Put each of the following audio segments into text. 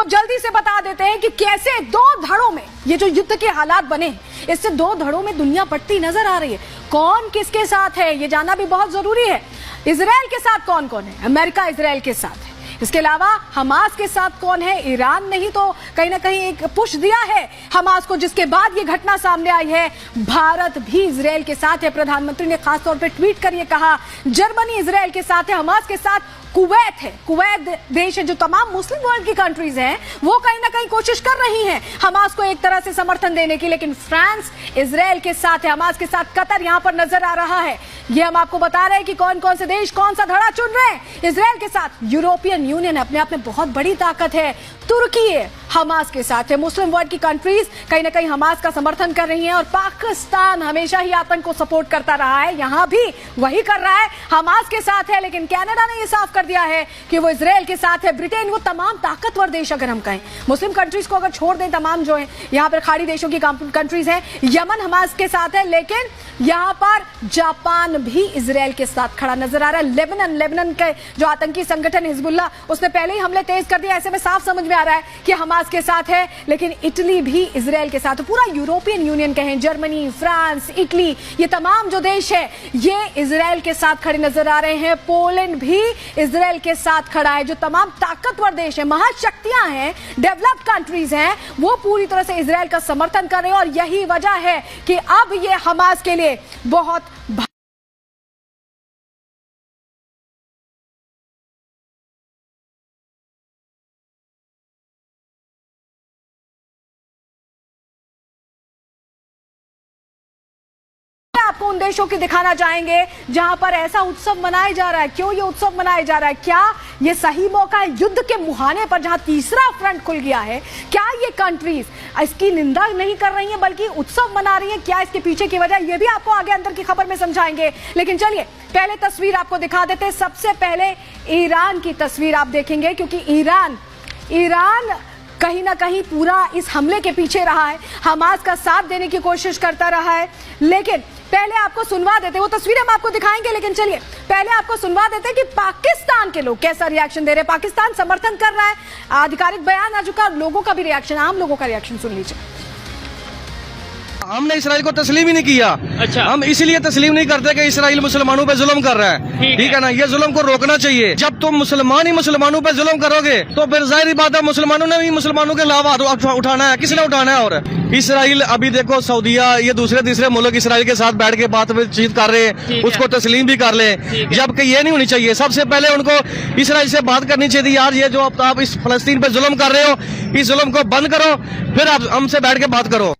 अब जल्दी से बता देते हैं कि कैसे दो धड़ों में ये जो युद्ध के हालात बने हैं, इससे दो धड़ों में दुनिया बंटती नजर आ रही है। कौन किसके साथ है ये जानना भी बहुत जरूरी है। इजराइल के साथ कौन कौन है? अमेरिका इजराइल के साथ है। इसके अलावा हमास के साथ कौन है? ईरान ने ही तो कहीं ना कहीं एक पुश दिया है हमास को, जिसके बाद ये घटना सामने आई है। भारत भी इजराइल के साथ है। प्रधानमंत्री ने खासतौर पर ट्वीट कर ये कहा, जर्मनी इजराइल के साथ है, हमास के साथ कुवैत है। कुवैत देश है, जो तमाम मुस्लिम वर्ल्ड की कंट्रीज हैं वो कहीं ना कहीं कोशिश कर रही हैं हमास को एक तरह से समर्थन देने की, लेकिन फ्रांस इजराइल के साथ है, हमास के साथ कतर यहां पर नजर आ रहा है। ये हम आपको बता रहे हैं कि कौन कौन से देश कौन सा धड़ा चुन रहे हैं इजराइल के साथ। यूरोपियन यूनियन अपने आप में बहुत बड़ी ताकत है। तुर्की है, हमास के साथ है। मुस्लिम वर्ल्ड की कंट्रीज कहीं ना कहीं हमास का समर्थन कर रही हैं, और पाकिस्तान हमेशा ही आतंक को सपोर्ट करता रहा है, यहां भी वही कर रहा है, हमास के साथ है। लेकिन कनाडा ने यह साफ कर दिया है कि वो इजराइल के साथ है। ब्रिटेन, वो तमाम ताकतवर देश अगर हम कहें, मुस्लिम कंट्रीज को अगर छोड़ दें, तमाम जो है यहां पर खाड़ी देशों की कंट्रीज हैं, यमन हमास के साथ है, लेकिन यहां पर जापान भी इजराइल के साथ खड़ा नजर आ रहा है। लेबनान के जो आतंकी संगठन हिजबुल्लाह, उसने पहले ही हमले तेज कर दिए। ऐसे में साफ समझ में आ रहा है कि हमास के साथ है, लेकिन इटली भी इजराइल के साथ। पूरा यूरोपियन यूनियन कहें, जर्मनी, फ्रांस, इटली, ये तमाम जो देश है ये इजराइल के साथ खड़े नजर आ रहे हैं। पोलैंड भी इजराइल के साथ खड़ा है। जो तमाम ताकतवर देश है, महाशक्तियां हैं, डेवलप्ड कंट्रीज हैं, वो पूरी तरह से इजराइल का समर्थन कर रहे हैं। और यही वजह है कि अब ये हमास के लिए बहुत आपको उन देशों की दिखाना चाहेंगे जहां पर ऐसा उत्सव मनाया जा रहा है। क्यों ये उत्सव मनाया जा रहा है? क्या ये सही मौका है युद्ध के मुहाने पर जहां तीसरा फ्रंट खुल गया है? क्या ये कंट्रीज इसकी निंदा नहीं कर रही हैं बल्कि उत्सव मना रही हैं? क्या इसके पीछे की वजह, ये भी आपको आगे अंदर की खबर में समझाएंगे। लेकिन चलिए पहले तस्वीर आपको दिखा देते हैं। सबसे पहले ईरान की तस्वीर आप देखेंगे, क्योंकि ईरान कहीं ना कहीं पूरा इस हमले के पीछे रहा है, हमास का साथ देने की कोशिश करता रहा है। लेकिन पहले आपको सुनवा देते, वो तस्वीरें हम आपको दिखाएंगे, लेकिन चलिए पहले आपको सुनवा देते हैं कि पाकिस्तान के लोग कैसा रिएक्शन दे रहे हैं। पाकिस्तान समर्थन कर रहा है, आधिकारिक बयान आ चुका, लोगों का भी रिएक्शन, आम लोगों का रिएक्शन सुन लीजिए। हमने इसराइल को तस्लीम ही नहीं किया। अच्छा, हम इसीलिए तस्लीम नहीं करते कि इसराइल मुसलमानों पे जुल्म कर रहा है। ठीक है ना, ये जुल्म को रोकना चाहिए। जब तुम मुसलमान ही मुसलमानों पे जुल्म करोगे तो फिर जाहिर बात है मुसलमानों ने भी मुसलमानों के अलावा उठाना है। किसने उठाना है? और इसराइल अभी देखो, सऊदीया, ये दूसरे तीसरे मुल्क इसराइल के साथ बैठ के बातचीत कर रहे हैं, उसको तस्लीम भी कर ले, जबकि ये नहीं होनी चाहिए। सबसे पहले उनको इसराइल से बात करनी चाहिए, यार ये जो आप इस फलस्तीन पे जुल्म कर रहे हो, इस जुल्म को बंद करो, फिर आप हमसे बैठ के बात करो।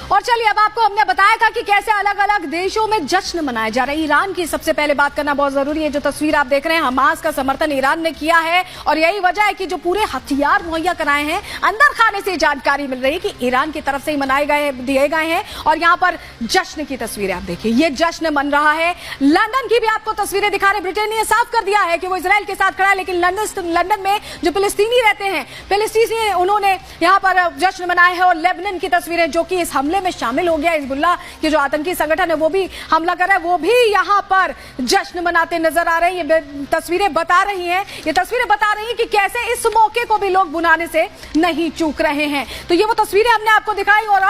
और चलिए अब आपको हमने बताया था कि कैसे अलग अलग देशों में जश्न मनाए जा रहे हैं। ईरान की सबसे पहले बात करना बहुत जरूरी है। जो तस्वीर आप देख रहे हैं, हमास का समर्थन ईरान ने किया है, और यही वजह है कि जो पूरे हथियार मुहैया कराए हैं, अंदर खाने से जानकारी मिल रही है कि ईरान की तरफ से ही दिए गए हैं। और यहाँ पर जश्न की तस्वीरें आप देखिए, ये जश्न मन रहा है। लंदन की भी आपको तस्वीरें दिखा रहे। ब्रिटेन ने साफ कर दिया है कि वो इजराइल के साथ खड़ा है, लेकिन लंदन में जो फिलिस्तीनी रहते हैं, फिलिस्तीनी, उन्होंने यहाँ पर जश्न मनाए हैं। और लेबनान की तस्वीरें, जो कि इस हमले में शामिल हो गया, हिजबुल्लाह के जो आतंकी संगठन है वो भी हमला कर रहा है, वो भी यहां पर जश्न मनाते नजर आ रहे हैं। ये तस्वीरें बता रही हैं कि कैसे इस मौके को भी लोग बुनाने से नहीं चूक रहे हैं। तो ये वो तस्वीरें हमने आपको दिखाई, और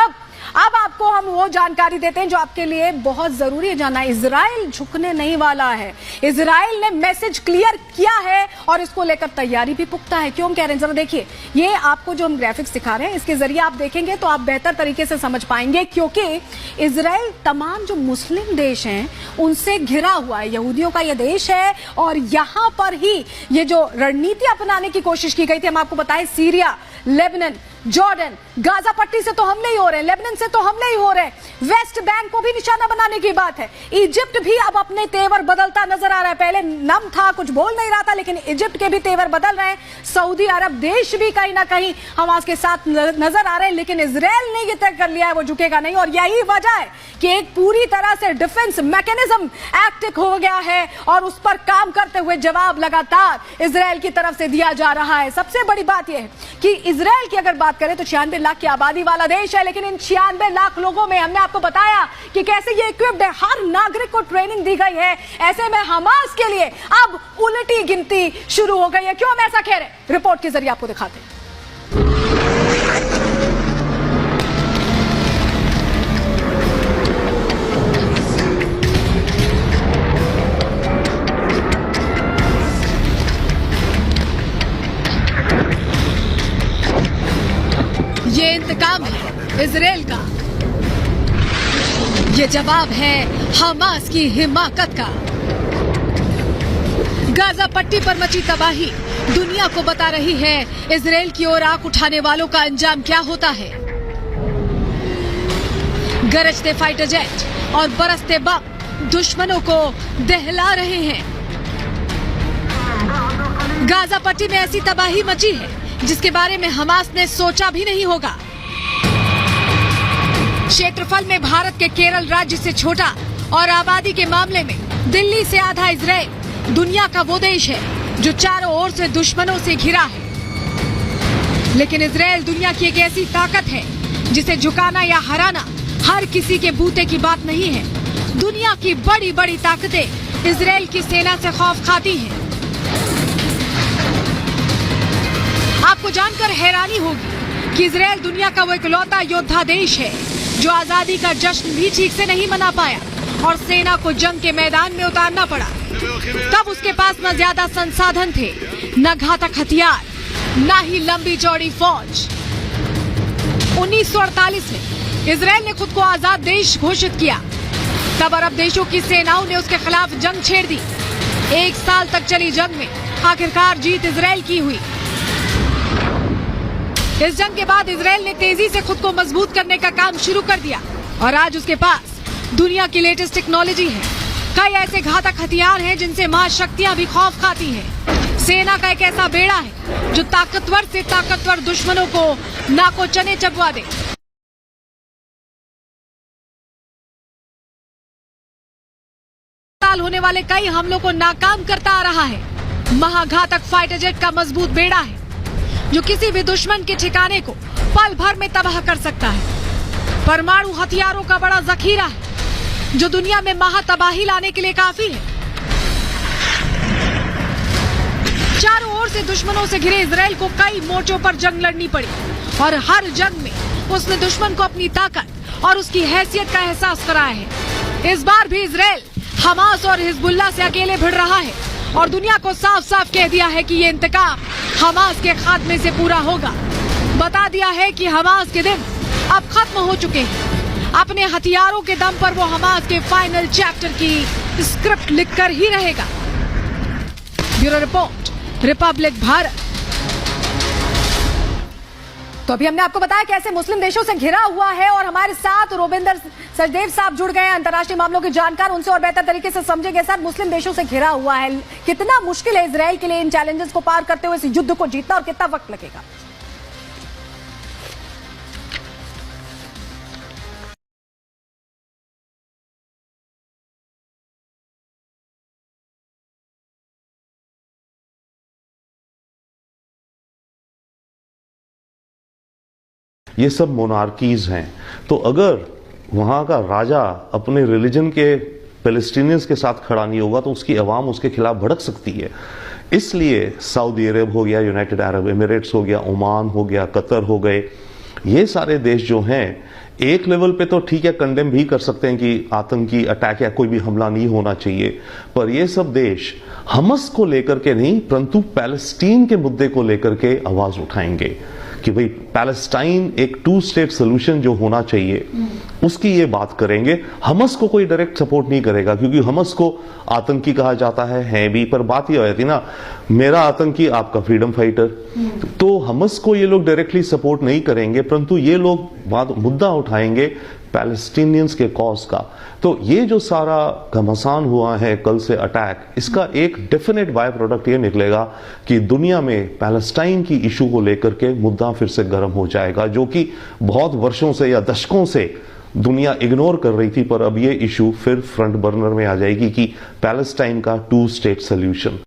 अब आपको हम वो जानकारी देते हैं जो आपके लिए बहुत जरूरी है जानना। इजराइल झुकने नहीं वाला है। इजराइल ने मैसेज क्लियर किया है और इसको लेकर तैयारी भी पुख्ता है। क्यों कह रहे हैं, जरा देखिए। ये आपको जो हम ग्राफिक्स दिखा रहे हैं, इसके जरिए आप देखेंगे तो आप बेहतर तरीके से समझ पाएंगे, क्योंकि इजराइल तमाम जो मुस्लिम देश हैं उनसे घिरा हुआ है। यहूदियों का यह देश है, और यहां पर ही ये जो रणनीति अपनाने की कोशिश की गई थी, हम आपको बताएं, सीरिया, लेबनान, जॉर्डन, गाजा पट्टी से तो हमले ही हो रहे हैं, लेबनान से तो हमले ही हो रहे हैं, वेस्ट बैंक को भी निशाना बनाने की बात है। इजिप्ट भी अब अपने तेवर बदलता नजर आ रहा है। पहले नम था, कुछ बोल नहीं रहा था, लेकिन इजिप्ट के भी तेवर बदल रहे हैं। सऊदी अरब देश भी कहीं ना कहीं हमास के साथ नजर आ रहे हैं, लेकिन इजराइल ने यह तय कर लिया है वो झुकेगा नहीं। और यही वजह है कि एक पूरी तरह से डिफेंस मैकेनिज्म एक्टिव हो गया है, और उस पर काम करते हुए जवाब लगातार इजराइल की तरफ से दिया जा रहा है। सबसे बड़ी बात यह है कि इजराइल की अगर बात बात करें तो 96 लाख की आबादी वाला देश है, लेकिन इन 96 लाख लोगों में हमने आपको बताया कि कैसे ये इक्विप्ड है, हर नागरिक को ट्रेनिंग दी गई है। ऐसे में हमास के लिए अब उल्टी गिनती शुरू हो गई है। क्यों हम ऐसा कह रहे हैं, रिपोर्ट के जरिए आपको दिखाते हैं। ये इंतकाम है इजराइल का, ये जवाब है हमास की हिमाकत का। गाजा पट्टी पर मची तबाही दुनिया को बता रही है इजराइल की ओर आंख उठाने वालों का अंजाम क्या होता है। गरजते फाइटर जेट और बरसते बम दुश्मनों को दहला रहे हैं। गाजा पट्टी में ऐसी तबाही मची है जिसके बारे में हमास ने सोचा भी नहीं होगा। क्षेत्रफल में भारत के केरल राज्य से छोटा और आबादी के मामले में दिल्ली से आधा इजराइल दुनिया का वो देश है जो चारों ओर से दुश्मनों से घिरा है। लेकिन इजराइल दुनिया की एक ऐसी ताकत है जिसे झुकाना या हराना हर किसी के बूते की बात नहीं है। दुनिया की बड़ी बड़ी ताकतें इजराइल की सेना से खौफ खाती हैं। आपको जानकर हैरानी होगी कि इजराइल दुनिया का वो इकलौता योद्धा देश है जो आजादी का जश्न भी ठीक से नहीं मना पाया और सेना को जंग के मैदान में उतारना पड़ा। तब उसके पास न ज्यादा संसाधन थे, न घातक हथियार, न ही लंबी चौड़ी फौज। 1948 में इजराइल ने खुद को आजाद देश घोषित किया। तब अरब देशों की सेनाओं ने उसके खिलाफ जंग छेड़ दी। 1 साल तक चली जंग में आखिरकार जीत इजराइल की हुई। इस जंग के बाद इजराइल ने तेजी से खुद को मजबूत करने का काम शुरू कर दिया और आज उसके पास दुनिया की लेटेस्ट टेक्नोलॉजी है। कई ऐसे घातक हथियार हैं जिनसे महाशक्तियां भी खौफ खाती हैं। सेना का एक ऐसा बेड़ा है जो ताकतवर से ताकतवर दुश्मनों को नाको चने चबवा दे। होने वाले कई हमलों को नाकाम करता आ रहा है। महाघातक फाइटर जेट का मजबूत बेड़ा है जो किसी भी दुश्मन के ठिकाने को पल भर में तबाह कर सकता है। परमाणु हथियारों का बड़ा जखीरा है जो दुनिया में महातबाही लाने के लिए काफी है। चारों ओर से दुश्मनों से घिरे इजराइल को कई मोर्चों पर जंग लड़नी पड़ी और हर जंग में उसने दुश्मन को अपनी ताकत और उसकी हैसियत का एहसास कराया है। इस बार भी इजराइल हमास और हिजबुल्लाह से अकेले भिड़ रहा है और दुनिया को साफ साफ कह दिया है कि ये इंतकाम हमास के खात्मे से पूरा होगा। बता दिया है कि हमास के दिन अब खत्म हो चुके हैं। अपने हथियारों के दम पर वो हमास के फाइनल चैप्टर की स्क्रिप्ट लिखकर ही रहेगा। Bureau report, Republic Bharat. तो अभी हमने आपको बताया कैसे मुस्लिम देशों से घिरा हुआ है और हमारे साथ रोबिंदर सचदेव साहब जुड़ गए हैं, अंतर्राष्ट्रीय मामलों के जानकार। उनसे और बेहतर तरीके से समझेंगे सर, मुस्लिम देशों से घिरा हुआ है, कितना मुश्किल है इजराइल के लिए इन चैलेंजेस को पार करते हुए इस युद्ध को जीतना और कितना वक्त लगेगा? ये सब मोनार्कीज हैं, तो अगर वहाँ का राजा अपने रिलीजन के पैलेस्टीनियंस के साथ खड़ा नहीं होगा तो उसकी आवाम उसके खिलाफ भड़क सकती है। इसलिए सऊदी अरब हो गया, यूनाइटेड अरब एमिरेट्स हो गया, ओमान हो गया, कतर हो गए, ये सारे देश जो हैं एक लेवल पे तो ठीक है, कंडेम भी कर सकते हैं कि आतंकी अटैक या कोई भी हमला नहीं होना चाहिए, पर ये सब देश हमास को लेकर के नहीं परंतु पैलेस्टीन के मुद्दे को लेकर के आवाज उठाएंगे कि भाई पैलेस्टाइन एक 2 स्टेट सोल्यूशन जो होना चाहिए उसकी ये बात करेंगे। हमास को कोई डायरेक्ट सपोर्ट नहीं करेगा क्योंकि हमास को आतंकी कहा जाता है भी, पर बात ये हो जाती ना, मेरा आतंकी आपका फ्रीडम फाइटर, तो हमास को ये लोग डायरेक्टली सपोर्ट नहीं करेंगे, परंतु ये लोग मुद्दा उठाएंगे पैलेस्टीनियंस के कॉज का। तो ये जो सारा घमासान हुआ है कल से अटैक, इसका एक डेफिनेट बाय प्रोडक्ट ये निकलेगा कि दुनिया में पैलेस्टाइन की इशू को लेकर के मुद्दा फिर से गर्म हो जाएगा, जो कि बहुत वर्षों से या दशकों से दुनिया इग्नोर कर रही थी, पर अब ये इशू फिर फ्रंट बर्नर में आ जाएगी कि पैलेस्टाइन का 2 स्टेट सोल्यूशन।